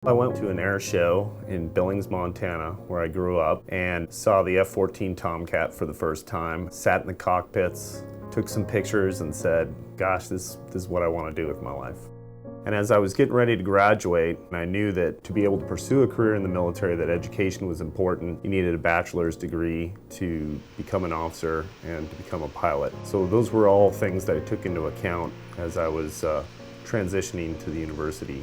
I went to an air show in Billings, Montana, where I grew up, and saw the F-14 Tomcat for the first time, sat in the cockpits, took some pictures and said, gosh, this is what I want to do with my life. And as I was getting ready to graduate, I knew that to be able to pursue a career in the military, that education was important. You needed a bachelor's degree to become an officer and to become a pilot. So those were all things that I took into account as I was transitioning to the university.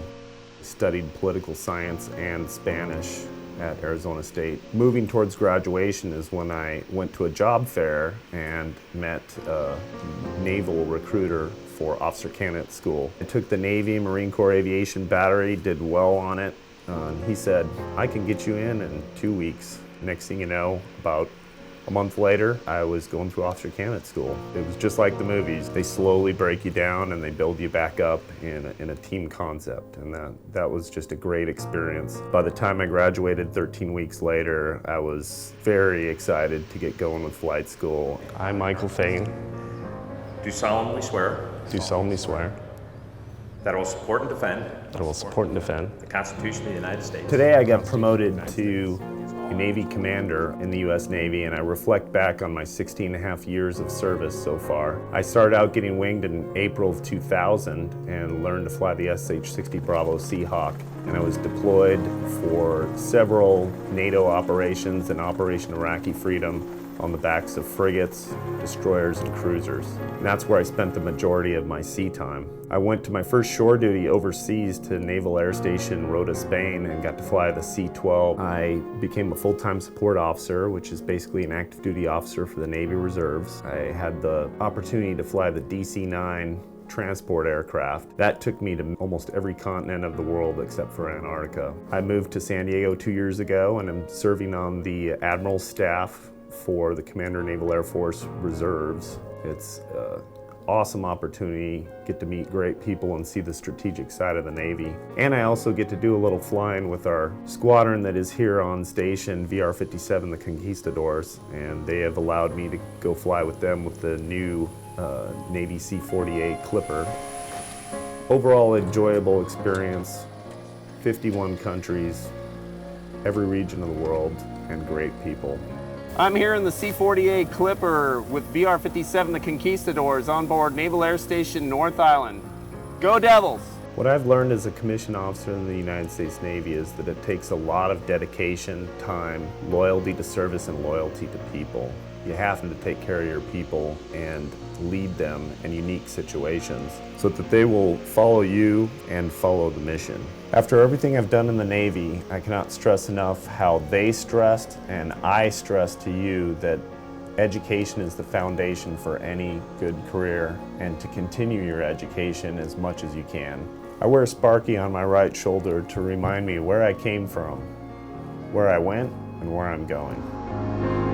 Studied political science and Spanish at Arizona State. Moving towards graduation is when I went to a job fair and met a naval recruiter for officer candidate school. I took the Navy Marine Corps Aviation Battery, did well on it. He said, I can get you in 2 weeks. Next thing you know, about a month later, I was going through officer candidate school. It was just like the movies. They slowly break you down and they build you back up in a team concept. And that was just a great experience. By the time I graduated 13 weeks later, I was very excited to get going with flight school. I'm Michael Fagan. Do solemnly swear. Do solemnly swear. That I will support and defend. That I will support and defend. The Constitution of the United States. Today I got promoted to a Navy commander in the U.S. Navy, and I reflect back on my 16 and a half years of service so far. I started out getting winged in April of 2000 and learned to fly the SH-60 Bravo Seahawk. And I was deployed for several NATO operations and Operation Iraqi Freedom on the backs of frigates, destroyers, and cruisers. And that's where I spent the majority of my sea time. I went to my first shore duty overseas to Naval Air Station Rota, Spain, and got to fly the C-12. I became a full-time support officer, which is basically an active duty officer for the Navy Reserves. I had the opportunity to fly the DC-9 transport aircraft. That took me to almost every continent of the world except for Antarctica. I moved to San Diego 2 years ago, and I'm serving on the Admiral's staff for the Commander Naval Air Force Reserves. It's an awesome opportunity, get to meet great people and see the strategic side of the Navy. And I also get to do a little flying with our squadron that is here on station, VR-57, the Conquistadors, and they have allowed me to go fly with them with the new Navy C-48 Clipper. Overall enjoyable experience, 51 countries, every region of the world, and great people. I'm here in the C-48 Clipper with VR-57, the Conquistadors, on board Naval Air Station North Island. Go Devils! What I've learned as a commissioned officer in the United States Navy is that it takes a lot of dedication, time, loyalty to service, and loyalty to people. You have to take care of your people and lead them in unique situations so that they will follow you and follow the mission. After everything I've done in the Navy, I cannot stress enough how they stressed and I stress to you that education is the foundation for any good career, and to continue your education as much as you can. I wear a Sparky on my right shoulder to remind me where I came from, where I went, and where I'm going.